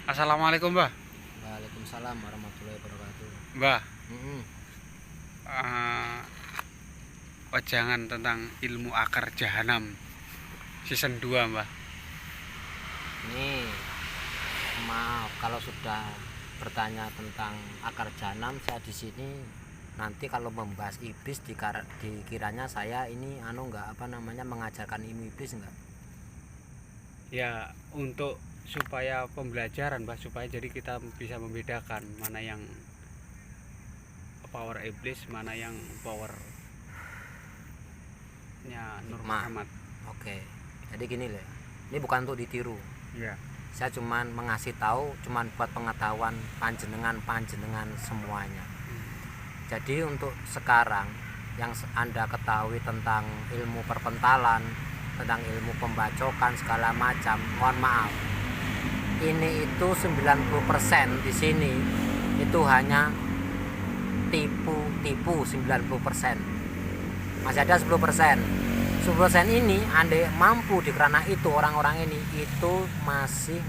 Assalamualaikum, Mbah. Waalaikumsalam warahmatullahi wabarakatuh. Mbah, Mm-mm. eh, wejangan tentang ilmu akar jahanam season 2, Mbah. Nih, maaf kalau sudah bertanya tentang akar jahanam, saya di sini nanti kalau membahas iblis dikiranya saya ini mengajarkan ilmu iblis enggak? Ya, untuk supaya pembelajaran, Mbah, supaya jadi kita bisa membedakan mana yang power iblis, mana yang powernya Nur Muhammad. Oke. Jadi gini loh. Ini bukan untuk ditiru. Iya. Saya cuman mengasih tahu, cuman buat pengetahuan panjenengan semuanya. Jadi untuk sekarang yang Anda ketahui tentang ilmu perpentalan, tentang ilmu pembacokan segala macam, mohon maaf. Ini itu 90% di sini itu hanya tipu 90%. Masih ada 10%. 10% ini andai mampu dikerana itu orang-orang ini itu masih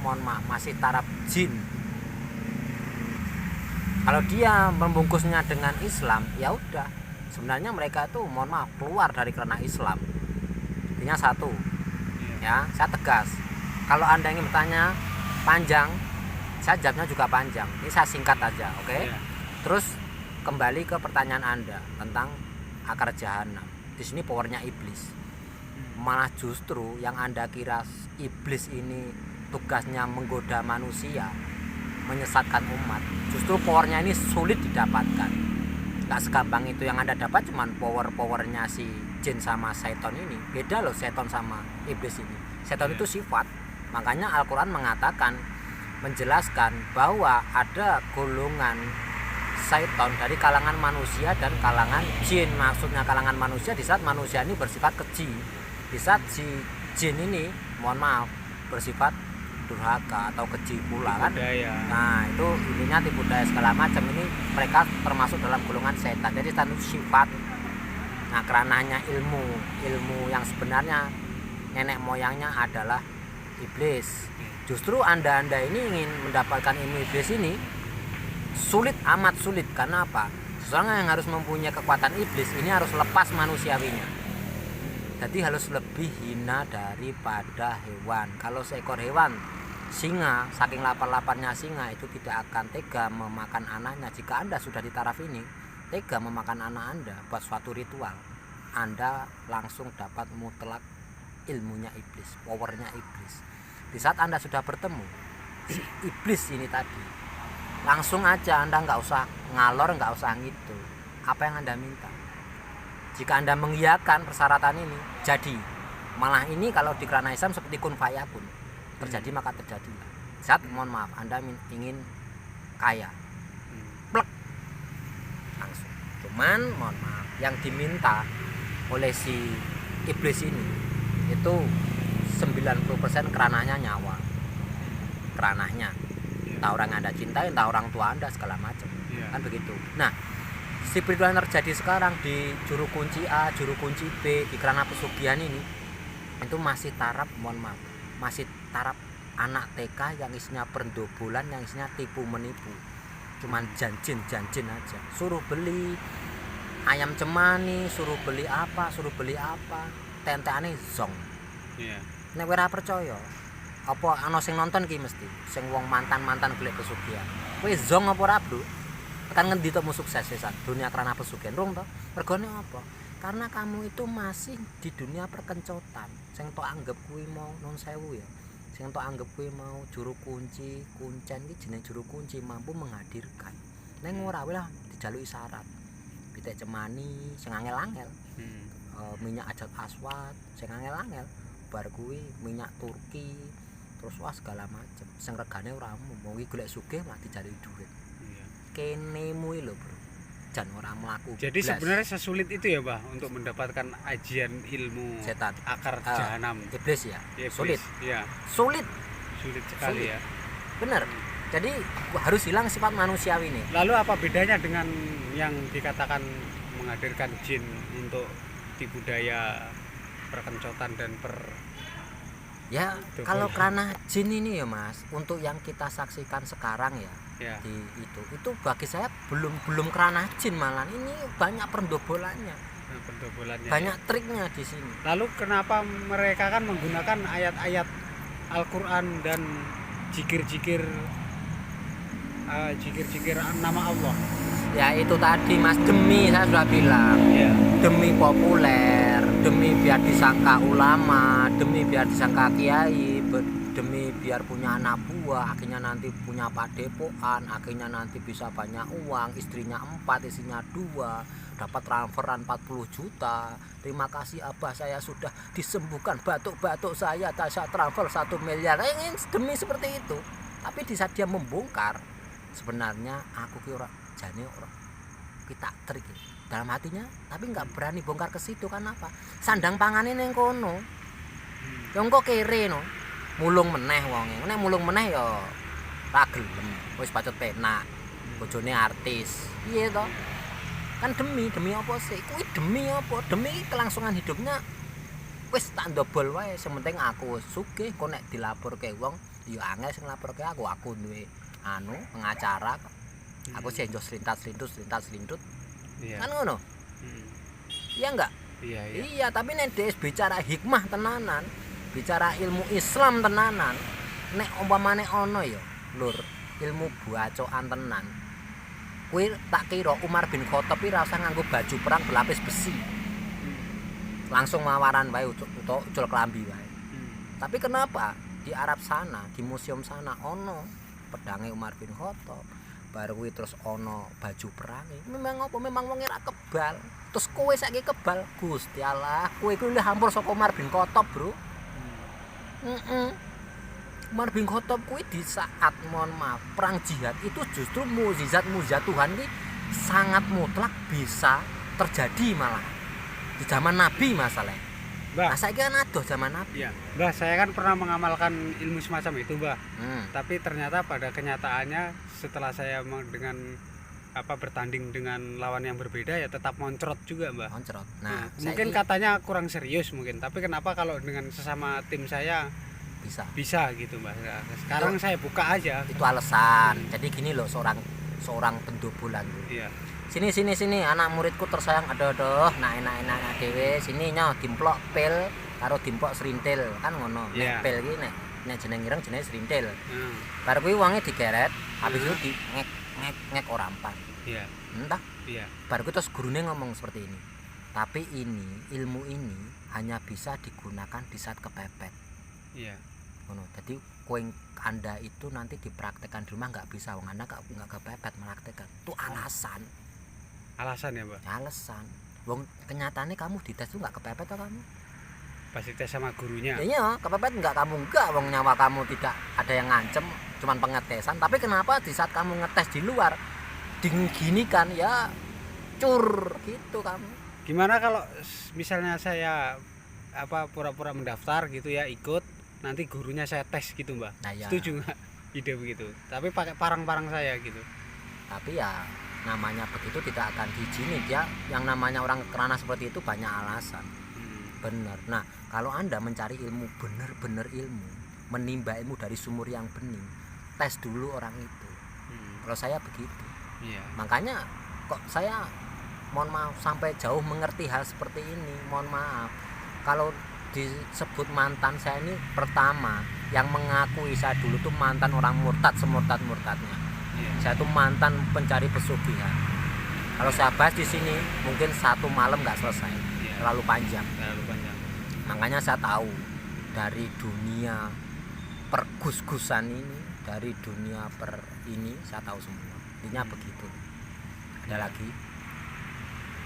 masih taraf jin. Kalau dia membungkusnya dengan Islam, ya udah. Sebenarnya mereka itu keluar dari kerana Islam. Intinya satu. Ya, saya tegas. Kalau Anda ingin bertanya panjang, saya jawabnya juga panjang. Ini saya singkat aja, oke? Iya. Terus kembali ke pertanyaan Anda tentang akar jahanam. Di sini powernya iblis. Malah justru yang Anda kira iblis ini tugasnya menggoda manusia, menyesatkan umat, justru powernya ini sulit didapatkan. Gak segampang itu. Yang Anda dapat cuman powernya si jin sama setan ini. Beda loh setan sama iblis ini. Setan itu sifat. Makanya Al-Quran mengatakan, menjelaskan bahwa ada golongan setan dari kalangan manusia dan kalangan jin. Maksudnya kalangan manusia di saat manusia ini bersifat keji, di saat si jin ini bersifat durhaka atau keji pula kan. Nah itu intinya tipu daya segala macam. Ini mereka termasuk dalam golongan setan. Jadi setan itu sifat. Nah kerananya ilmu yang sebenarnya nenek moyangnya adalah iblis. Justru anda ini ingin mendapatkan ilmu iblis ini amat sulit. Karena apa? Seseorang yang harus mempunyai kekuatan iblis ini harus lepas manusiawinya. Jadi harus lebih hina daripada hewan. Kalau seekor hewan, singa, saking lapar-laparnya singa itu tidak akan tega memakan anaknya. Jika Anda sudah di taraf ini, tega memakan anak Anda buat suatu ritual, Anda langsung dapat mutlak ilmunya iblis, powernya iblis. Di saat Anda sudah bertemu si iblis ini tadi, langsung aja Anda nggak usah ngalor, nggak usah gitu. Apa yang Anda minta? Jika Anda mengiyakan persyaratan ini, jadi. Malah ini kalau di kerana Islam seperti kun fayakun. Terjadi maka terjadilah. Saat mohon maaf Anda ingin kaya, plek, langsung. Cuman mohon maaf, yang diminta oleh si iblis ini itu 90% kerananya nyawa. Kerananya. Entah orang Anda cintai, entah orang tua Anda segala macam. Kan begitu. Nah, si peristiwa yang terjadi sekarang di juru kunci A, juru kunci B, di kerana pesugihan ini itu masih taraf masih taraf anak TK yang isinya perdobolan, yang isinya tipu menipu. Cuman janjin aja. Suruh beli ayam cemani, suruh beli apa, tenteane zong. Iya. Nek ora percaya, apa ana sing nonton ki mesti sing wong mantan golek pesugihan. Kowe zong apa ora, Bro? Tekan ngendi to sukses sesan dunia kerana pesugihan rung to? Regane apa? Karena kamu itu masih di dunia perkencotan. Sing tok anggap kuwi mau non sewu ya. Sing tok anggap kuwi mau juru kunci, kuncen iki jeneng juru kunci mampu menghadirkan. Ning ora lah dijaluki syarat. Pitik cemani sing angel-angel. Minyak ajat aswad sing angel-angel. Bar kuwi minyak Turki. Terus segala macam. Sing regane ora mau iki golek sugih malah dijaluki dhuwit. Kenemu lho, Bro. Jan ora mlaku. Jadi sebenarnya sesulit itu ya, Mbah, untuk mendapatkan ajian ilmu setan, akar jahanam iblis ya. Iblis. Sulit. Ya. Sulit Sekali ya. Bener. Jadi harus hilang sifat manusiawi ini. Lalu apa bedanya dengan yang dikatakan menghadirkan jin untuk tipu daya perkencotan dan Ya kalau kerana jin ini ya Mas, untuk yang kita saksikan sekarang ya, Ya. di itu bagi saya belum kerana jin, malah ini banyak pendobolannya, Pendobolannya. banyak triknya di sini. Lalu kenapa mereka kan menggunakan ayat-ayat Al-Qur'an dan jikir-jikir nama Allah? Ya itu tadi Mas, demi saya sudah bilang, Ya. demi populer, demi biar disangka ulama, demi biar disangka kiai, demi biar punya anak buah, akhirnya nanti punya padepokan, akhirnya nanti bisa banyak uang, istrinya 4, istrinya 2, dapat transferan 40 juta. Terima kasih Abah, saya sudah disembuhkan batuk-batuk saya transfer 1 miliar. Ingin demi seperti itu. Tapi di saat dia membongkar, sebenarnya aku kira jane orang kita trik dalam hatinya, tapi nggak berani bongkar ke situ. Kenapa? Sandang pangane ning kono. Ya engko kere no. Mulung meneh wonge. Nek mulung meneh ya ra gelem. Wis pacet penak. Bojone artis. Piye to? Kan demi apa sih? Kuwi demi apa? Demi kelangsungan hidupnya. Wis tak ndobol wae, sing penting aku sugih. Kok nek dilaporke wong ya angel sing laporke aku duwe pengacara. Aku sih njos lintas-lintut. Iya. Kan ngono. Iya enggak? Iya. Iya, tapi nek des bicara hikmah tenanan, bicara ilmu Islam tenanan, nek umpamane ono ya, Lur, ilmu buacoan tenan. Kuwi tak kira Umar bin Khattab iki ra usah nganggo baju perang berlapis besi. Langsung mawaran wae utawa ucul klambi wae. Tapi kenapa di Arab sana, di museum sana ono pedange Umar bin Khattab, baru kuwi terus ono baju perange. Memang apa? Memang wong ora kebal. Terus kowe saiki kebal, Gusti Allah, kowe kuwi hampir saka Umar bin Khattab, Bro. Umar bin Khattab kuwi di saat mohon maaf perang jihad itu justru mukjizat Tuhan ini sangat mutlak bisa terjadi malah di zaman Nabi masalahnya. Mbah, Nah, saiki kan adoh zaman Nabi. iya. Mbah, saya kan pernah mengamalkan ilmu semacam itu, Mbah. Hmm. Tapi ternyata pada kenyataannya setelah saya dengan bertanding dengan lawan yang berbeda ya tetap moncrot juga, Mbah. Moncrot. Nah, Mungkin saiki katanya kurang serius mungkin, tapi kenapa kalau dengan sesama tim saya bisa gitu, Mbah. Nah, sekarang saya buka aja. itu alasan. Jadi gini loh, seorang pendobolan. Iya. Sini anak muridku tersayang, aduh nah enak dhewe sini nyo dimplok pil karo dimplok serintil kan ngono. Yeah. Nek pil iki nek jeneng ireng jenenge serintil. Hmm. Bar kuwi wonge digeret, habis itu di ngek ora empan. Iya. Entah. Iya. Bar kuwi terus gurune ngomong seperti ini. Tapi ilmu ini hanya bisa digunakan di saat kepepet. Iya. Ngono. Jadi kowe Anda itu nanti dipraktekkan di rumah nggak bisa, wong Anda nggak kepepet melaktekan. Itu alasan. Alasan ya, Mbak? Alasan. Wong kenyataannya kamu dites tuh nggak kepepet atau kamu? Pasti tes sama gurunya. Ya iya, kepepet nggak kamu enggak, wong nyawa kamu tidak ada yang ngancem, cuman pengetesan. Tapi kenapa di saat kamu ngetes di luar diginikan ya cur gitu kamu. Gimana kalau misalnya saya pura-pura mendaftar gitu ya, ikut, nanti gurunya saya tes gitu, Mbak? Nah, ya. Setuju nggak ide begitu? Tapi pakai parang-parang saya gitu. Tapi ya namanya begitu tidak akan diizinin ya. Yang namanya orang kerana seperti itu banyak alasan. Bener. Nah, kalau Anda mencari ilmu bener-bener ilmu, menimba ilmu dari sumur yang bening, tes dulu orang itu. Kalau saya begitu. Iya. Makanya kok saya mohon maaf sampai jauh mengerti hal seperti ini. Mohon maaf. Kalau disebut mantan saya ini pertama yang mengakui saya dulu tuh mantan orang murtad semurtad-murtadnya. Saya tuh mantan pencari pesugihan. Kalau saya bahas di sini mungkin 1 malam nggak selesai, terlalu panjang. Makanya saya tahu dari dunia pergus-gusan ini, dari dunia ini saya tahu semua. Intinya begitu. Ada lagi?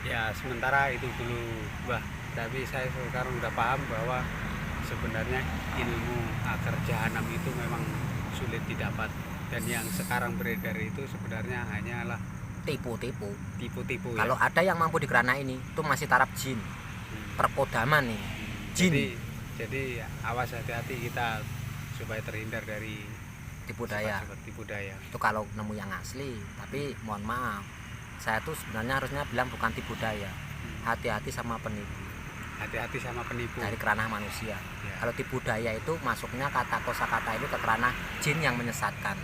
Ya sementara itu dulu, Mbah. Tapi saya sekarang udah paham bahwa sebenarnya ilmu akar jahanam itu memang sulit didapat. Dan yang sekarang beredar itu sebenarnya hanyalah tipu-tipu. Ya. Kalau ada yang mampu di kerana ini, itu masih taraf jin, perkodaman nih, jin. Jadi awas, hati-hati kita supaya terhindar dari tipu daya. Itu kalau nemu yang asli. Tapi mohon maaf, saya tuh sebenarnya harusnya bilang bukan tipu daya. Hati-hati sama penipu. hati-hati sama penipu. dari kerana manusia. Ya. Kalau tipu daya itu masuknya kosakata itu ke kerana jin yang menyesatkan.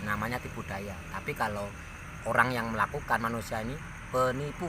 Namanya tipu daya. Tapi kalau orang yang melakukan, manusia ini penipu.